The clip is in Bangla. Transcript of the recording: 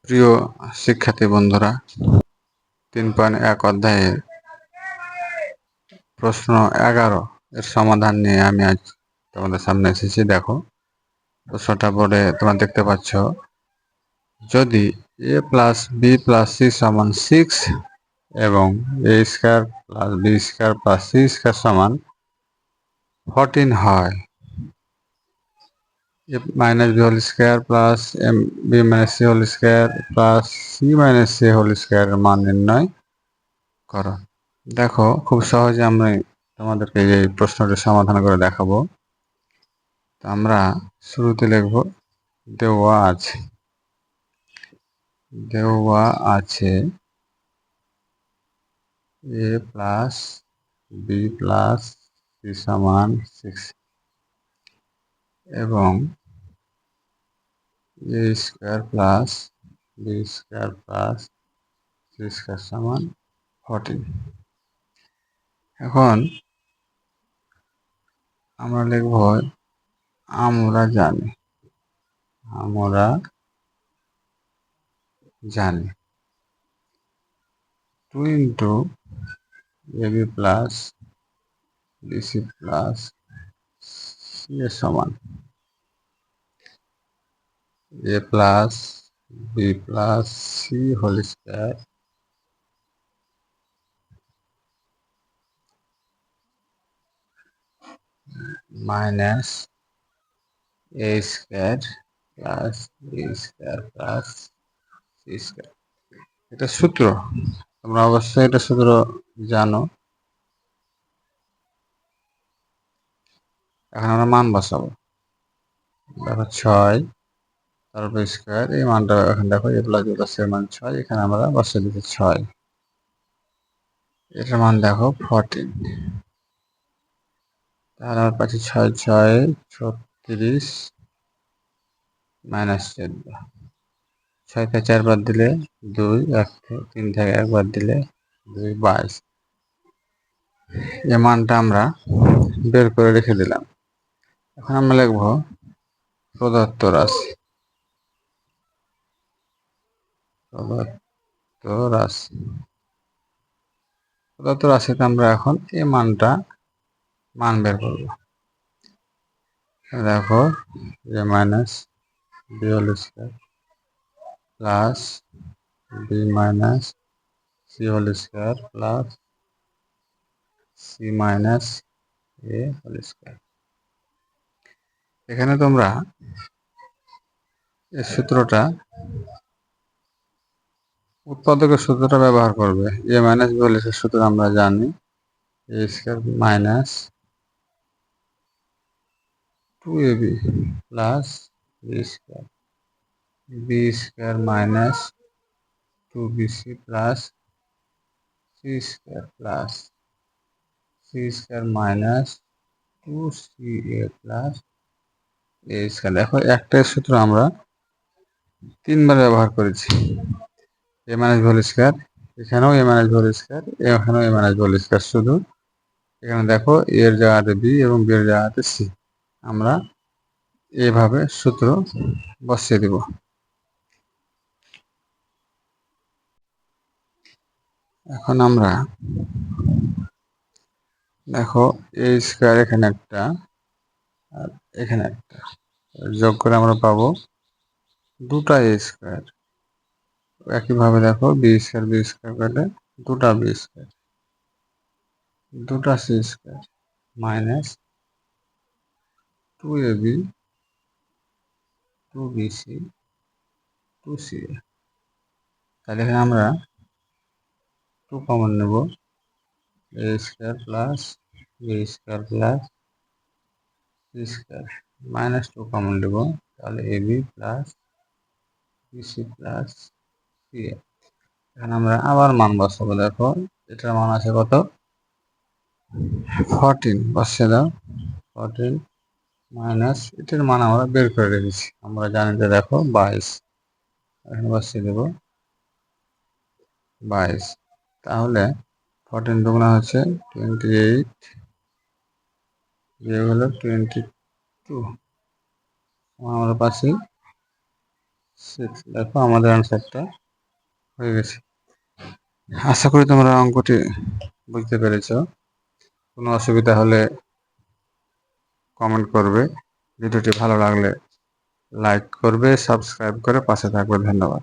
প্রিয় শিক্ষার্থী বন্ধুরা, 3.1 অধ্যায়ের প্রশ্ন 11 এর সমাধান নিয়ে আমি আজ তোমাদের সামনে এসেছি। দেখো, প্রশ্নটা বোর্ডে তোমরা দেখতে পাচ্ছ, যদি a plus B plus C সমান 6 এবং a square plus B square plus C square সমান 14 হয়, a minus B whole square plus m b minus C whole square plus C minus C whole স্কয়ারের মান নির্ণয় করো। দেখো, খুব সহজে আমরা তোমাদেরকে এই প্রশ্নটি সমাধান করে দেখাবো। তো আমরা শুরুতে লিখব দেওয়া আছে a plus B plus C সমান 6 এবং a square plus B square plus C square সমান 14। এখন আমরা লিখব আমরা জানি 2 into ab plus bc plus C এর সমান a plus B plus C whole square minus a square plus B square plus C square. এটা সূত্র, তোমরা অবশ্যই এটা সূত্র জানো। এখন আমরা মান বসাবো। দেখো 6 তারপর স্কয়ার, এই মানটা এখন দেখো a plus B plus C এর মান 6, এখানে আমরা বসিয়ে দিচ্ছি 6, এটার মান দেখো 14। তাহলে আমার পাচ্ছি 6 6 36 মাইনাস 14, 6 থেকে 4 বাদ দিলে 2, 3 থেকে 1 বাদ দিলে 2, 22। এই মানটা আমরা বের করে রেখে দিলাম। এখন আমরা লিখব প্রদত্ত রাশি রাশিতে আমরা এখন এই মান বের করব। দেখো, a minus B whole square plus B minus C whole square plus C minus A whole square. এখানে তোমরা এই সূত্রটা, উৎপাদকের সূত্রটা ব্যবহার করবে। a minus B whole square সূত্র আমরা জানি, a square minus 2ab plus B square minus 2bc plus C square plus C square minus 2ca plus a square. দেখো, একটাই সূত্র আমরা 3বার ব্যবহার করেছি। a minus B whole square, এখানেও a minus B whole square, এখানেও a minus B whole square. শুধু এখানে দেখো a এর জায়গাতে b এবং b এর জায়গাতে c, আমরা এইভাবে সূত্র বসিয়ে দিব। এখন আমরা দেখো a স্কয়ার এখানে একটা আর এখানে একটা যোগ করে আমরা পাবো 2টা a স্কয়ার। একইভাবে দেখো বি স্কয়ার কাটে 2টা বি স্কয়ার, 2টা C square minus 2ab 2bc 2ca। তাহলে এখানে আমরা 2 কমন নেব, a square plus B square plus C square minus 2 common নেব, তাহলে ab plus BC plus C. এখানে আমরা আবার মান বসাবো। দেখো, এটার মান আছে কত? 14, বসিয়ে দাও। 14 মাইনাস এটার মান আমরা বের করে রেখেছি, আমরা জানি যে দেখো 22, এখানে বসিয়ে দেব 22। তাহলে 14 দুগুণা হচ্ছে 28, বিয়োগ হলো 22, আমরা পাচ্ছি 6। দেখো আমাদের আনসারটা হয়ে গেছে। আশা করি তোমরা অঙ্কটি বুঝতে পেরেছো। কোনো অসুবিধা হলে কমেন্ট করবে। ভিডিওটি ভালো লাগলে লাইক করবে, সাবস্ক্রাইব করে পাশে থাকবে। ধন্যবাদ।